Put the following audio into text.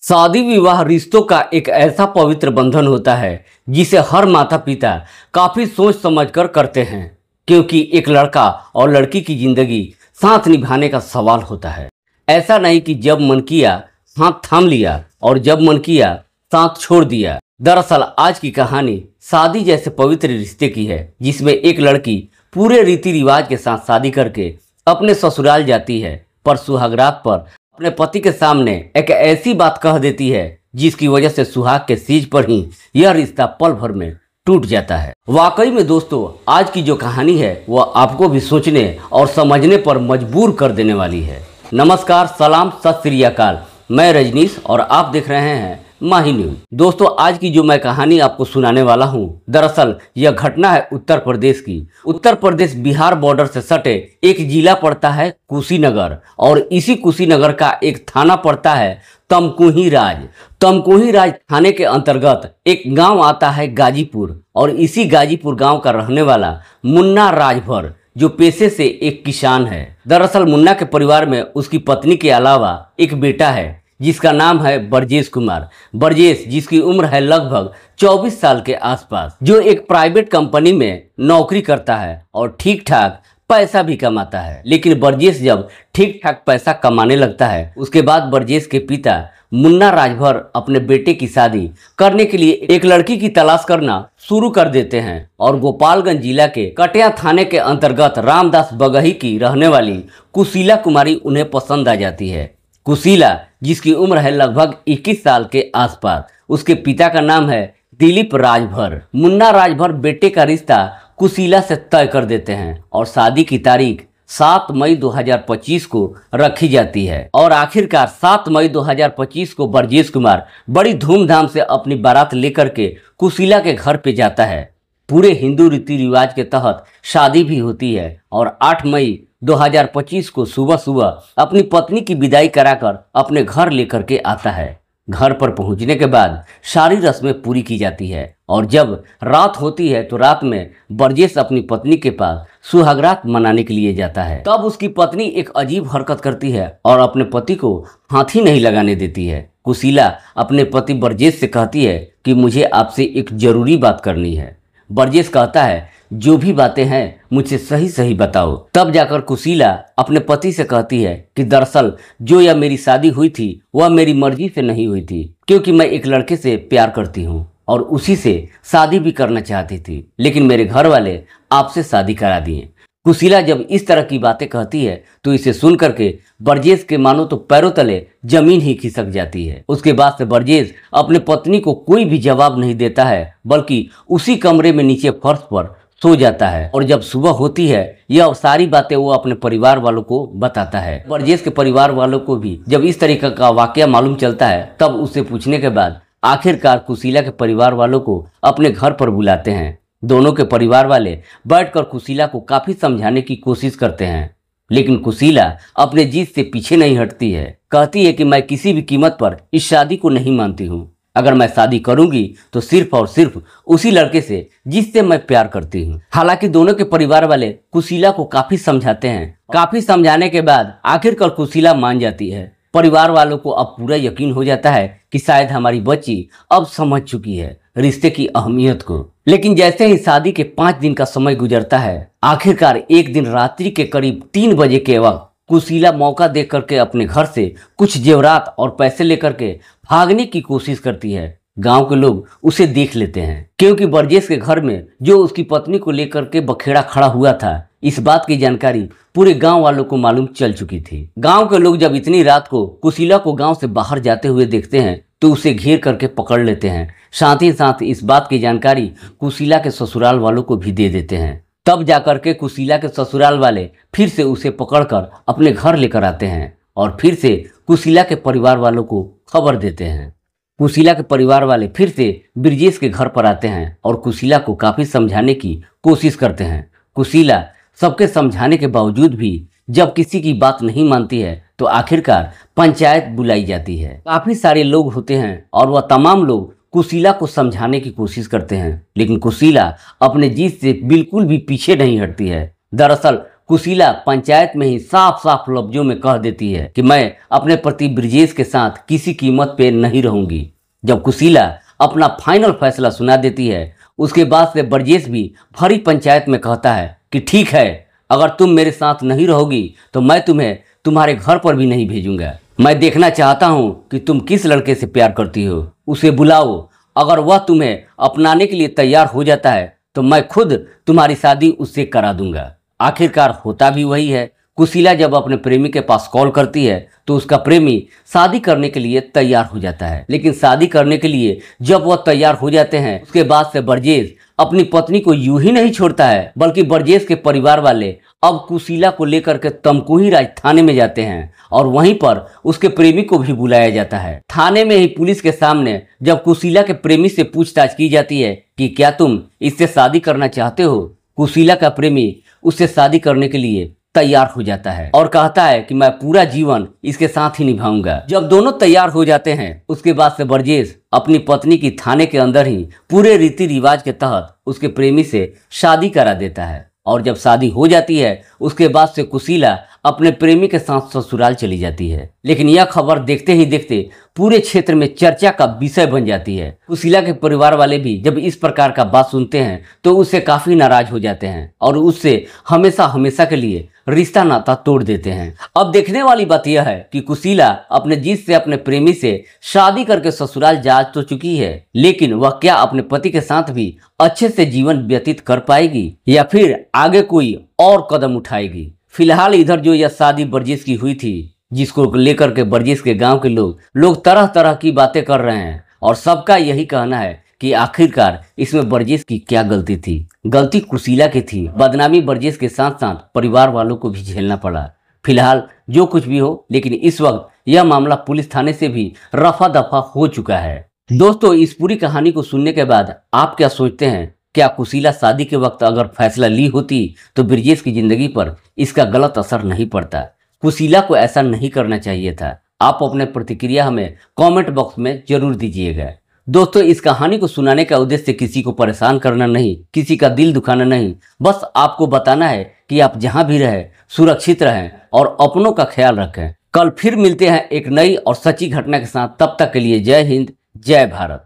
शादी विवाह रिश्तों का एक ऐसा पवित्र बंधन होता है जिसे हर माता पिता काफी सोच समझकर करते हैं, क्योंकि एक लड़का और लड़की की जिंदगी साथ निभाने का सवाल होता है। ऐसा नहीं कि जब मन किया हाथ थाम लिया और जब मन किया साथ छोड़ दिया। दरअसल आज की कहानी शादी जैसे पवित्र रिश्ते की है, जिसमें एक लड़की पूरे रीति रिवाज के साथ शादी करके अपने ससुराल जाती है, पर सुहागरात पर अपने पति के सामने एक ऐसी बात कह देती है जिसकी वजह से सुहाग के सीज पर ही यह रिश्ता पल भर में टूट जाता है। वाकई में दोस्तों, आज की जो कहानी है वह आपको भी सोचने और समझने पर मजबूर कर देने वाली है। नमस्कार, सलाम, सत श्री अकाल। मैं रजनीश और आप देख रहे हैं माही न्यूज। दोस्तों, आज की जो मैं कहानी आपको सुनाने वाला हूं, दरअसल यह घटना है उत्तर प्रदेश की। उत्तर प्रदेश बिहार बॉर्डर से सटे एक जिला पड़ता है कुशीनगर, और इसी कुशीनगर का एक थाना पड़ता है तमकुही राज। तमकुही राज थाने के अंतर्गत एक गांव आता है गाजीपुर, और इसी गाजीपुर गांव का रहने वाला मुन्ना राजभर, जो पेशे से एक किसान है। दरअसल मुन्ना के परिवार में उसकी पत्नी के अलावा एक बेटा है जिसका नाम है ब्रजेश कुमार। ब्रजेश, जिसकी उम्र है लगभग 24 साल के आसपास, जो एक प्राइवेट कंपनी में नौकरी करता है और ठीक ठाक पैसा भी कमाता है। लेकिन ब्रजेश जब ठीक ठाक पैसा कमाने लगता है, उसके बाद ब्रजेश के पिता मुन्ना राजभर अपने बेटे की शादी करने के लिए एक लड़की की तलाश करना शुरू कर देते हैं, और गोपालगंज जिला के कटिया थाने के अंतर्गत रामदास बगही की रहने वाली कुशीला कुमारी उन्हें पसंद आ जाती है। कुशीला, जिसकी उम्र है लगभग 21 साल के आसपास, उसके पिता का नाम है दिलीप राजभर। मुन्ना राजभर बेटे का रिश्ता कुशीला से तय कर देते हैं और शादी की तारीख 7 मई 2025 को रखी जाती है। और आखिरकार 7 मई 2025 को ब्रजेश कुमार बड़ी धूमधाम से अपनी बारात लेकर के कुशीला के घर पे जाता है। पूरे हिंदू रीति रिवाज के तहत शादी भी होती है, और 8 मई 2025 को सुबह सुबह अपनी पत्नी की विदाई कराकर अपने घर लेकर के आता है। घर पर पहुंचने के बाद सारी रस्में पूरी की जाती है, और जब रात होती है तो रात में ब्रजेश अपनी पत्नी के पास सुहागरात मनाने के लिए जाता है। तब उसकी पत्नी एक अजीब हरकत करती है और अपने पति को हाथ ही नहीं लगाने देती है। कुशीला अपने पति ब्रजेश से कहती है कि मुझे आपसे एक जरूरी बात करनी है। ब्रजेश कहता है, जो भी बातें हैं मुझसे सही सही बताओ। तब जाकर कुशीला अपने पति से कहती है कि दरअसल जो यह मेरी शादी हुई थी वह मेरी मर्जी से नहीं हुई थी, क्योंकि मैं एक लड़के से प्यार करती हूँ और उसी से शादी भी करना चाहती थी, लेकिन मेरे घर वाले आपसे शादी करा दिए। कुशीला जब इस तरह की बातें कहती है तो इसे सुन करके ब्रजेश के मानो तो पैरों तले जमीन ही खिसक जाती है। उसके बाद से ब्रजेश अपने पत्नी को कोई भी जवाब नहीं देता है, बल्कि उसी कमरे में नीचे फर्श पर सो जाता है। और जब सुबह होती है, यह सारी बातें वो अपने परिवार वालों को बताता है। ब्रजेश के परिवार वालों को भी जब इस तरीके का वाकया मालूम चलता है, तब उससे पूछने के बाद आखिरकार कुशीला के परिवार वालों को अपने घर पर बुलाते हैं। दोनों के परिवार वाले बैठकर कुशीला को काफी समझाने की कोशिश करते हैं, लेकिन कुशीला अपने जिद से पीछे नहीं हटती है। कहती है कि मैं किसी भी कीमत पर इस शादी को नहीं मानती हूँ। अगर मैं शादी करूंगी तो सिर्फ और सिर्फ उसी लड़के से जिससे मैं प्यार करती हूँ। हालांकि दोनों के परिवार वाले कुशीला को काफी समझाते हैं। काफी समझाने के बाद आखिरकार कुशीला मान जाती है। परिवार वालों को अब पूरा यकीन हो जाता है कि शायद हमारी बच्ची अब समझ चुकी है रिश्ते की अहमियत को। लेकिन जैसे ही शादी के 5 दिन का समय गुजरता है, आखिरकार एक दिन रात्रि के करीब 3 बजे के वक्त कुशीला मौका देख करके अपने घर से कुछ जेवरात और पैसे लेकर के भागने की कोशिश करती है। गांव के लोग उसे देख लेते हैं, क्योंकि ब्रजेश के घर में जो उसकी पत्नी को लेकर के बखेड़ा खड़ा हुआ था, इस बात की जानकारी पूरे गांव वालों को मालूम चल चुकी थी। गांव के लोग जब इतनी रात को कुशीला को गांव से बाहर जाते हुए देखते हैं तो उसे घेर करके पकड़ लेते हैं। साथ ही साथ इस बात की जानकारी कुशीला के ससुराल वालों को भी दे देते हैं। तब जाकर के कुशीला के ससुराल वाले फिर से उसे पकड़कर अपने घर लेकर आते हैं और फिर से कुशीला के परिवार वालों को खबर देते हैं। कुशीला के परिवार वाले फिर से ब्रजेश के घर पर आते हैं और कुशीला को काफी समझाने की कोशिश करते हैं। कुशीला सबके समझाने के बावजूद भी जब किसी की बात नहीं मानती है तो आखिरकार पंचायत बुलाई जाती है। काफी सारे लोग होते हैं और वह तमाम लोग कुशीला को समझाने की कोशिश करते हैं, लेकिन कुशीला अपने जिद से बिल्कुल भी पीछे नहीं हटती है। दरअसल कुशीला पंचायत में ही साफ साफ लफ्जों में कह देती है कि मैं अपने पति ब्रजेश के साथ किसी कीमत पे नहीं रहूंगी। जब कुशीला अपना फाइनल फैसला सुना देती है, उसके बाद से ब्रजेश भी भरी पंचायत में कहता है कि ठीक है, अगर तुम मेरे साथ नहीं रहोगी तो मैं तुम्हें तुम्हारे घर पर भी नहीं भेजूंगा। मैं देखना चाहता हूं कि तुम किस लड़के से प्यार करती हो, उसे बुलाओ। अगर वह तुम्हें अपनाने के लिए तैयार हो जाता है तो मैं खुद तुम्हारी शादी उससे करा दूंगा। आखिरकार होता भी वही है। कुशीला जब अपने प्रेमी के पास कॉल करती है तो उसका प्रेमी शादी करने के लिए तैयार हो जाता है। लेकिन शादी करने के लिए जब वह तैयार हो जाते हैं, उसके बाद से ब्रजेश अपनी पत्नी को यूं ही नहीं छोड़ता है, बल्कि ब्रजेश के परिवार वाले अब कुशीला को लेकर के तमकुही राज थाने में जाते हैं और वहीं पर उसके प्रेमी को भी बुलाया जाता है। थाने में ही पुलिस के सामने जब कुशीला के प्रेमी से पूछताछ की जाती है कि क्या तुम इससे शादी करना चाहते हो, कुशीला का प्रेमी उससे शादी करने के लिए तैयार हो जाता है और कहता है कि मैं पूरा जीवन इसके साथ ही निभाऊंगा। जब दोनों तैयार हो जाते हैं, उसके बाद से ब्रजेश अपनी पत्नी की थाने के अंदर ही पूरे रीति रिवाज के तहत उसके प्रेमी से शादी करा देता है। और जब शादी हो जाती है, उसके बाद से कुशीला अपने प्रेमी के साथ ससुराल चली जाती है। लेकिन यह खबर देखते ही देखते पूरे क्षेत्र में चर्चा का विषय बन जाती है। कुशीला के परिवार वाले भी जब इस प्रकार का बात सुनते हैं तो उससे काफी नाराज हो जाते हैं और उससे हमेशा हमेशा के लिए रिश्ता नाता तोड़ देते हैं। अब देखने वाली बात यह है कि कुशीला अपने जिद से अपने प्रेमी से शादी करके ससुराल जा तो चुकी है, लेकिन वह क्या अपने पति के साथ भी अच्छे से जीवन व्यतीत कर पाएगी या फिर आगे कोई और कदम उठाएगी। फिलहाल इधर जो यह शादी ब्रजेश की हुई थी, जिसको लेकर के ब्रजेश के गांव के लोग तरह तरह की बातें कर रहे हैं और सबका यही कहना है कि आखिरकार इसमें ब्रजेश की क्या गलती थी। गलती कुशीला की थी। बदनामी ब्रजेश के साथ साथ परिवार वालों को भी झेलना पड़ा। फिलहाल जो कुछ भी हो, लेकिन इस वक्त यह मामला पुलिस थाने से भी रफा दफा हो चुका है। दोस्तों, इस पूरी कहानी को सुनने के बाद आप क्या सोचते हैं? क्या कुशीला शादी के वक्त अगर फैसला ली होती तो ब्रजेश की जिंदगी पर इसका गलत असर नहीं पड़ता? कुशीला को ऐसा नहीं करना चाहिए था। आप अपने प्रतिक्रिया हमें कमेंट बॉक्स में जरूर दीजिएगा। दोस्तों, इस कहानी को सुनाने का उद्देश्य किसी को परेशान करना नहीं, किसी का दिल दुखाना नहीं, बस आपको बताना है कि आप जहां भी रहें सुरक्षित रहें और अपनों का ख्याल रखें। कल फिर मिलते हैं एक नई और सच्ची घटना के साथ। तब तक के लिए जय हिंद, जय भारत।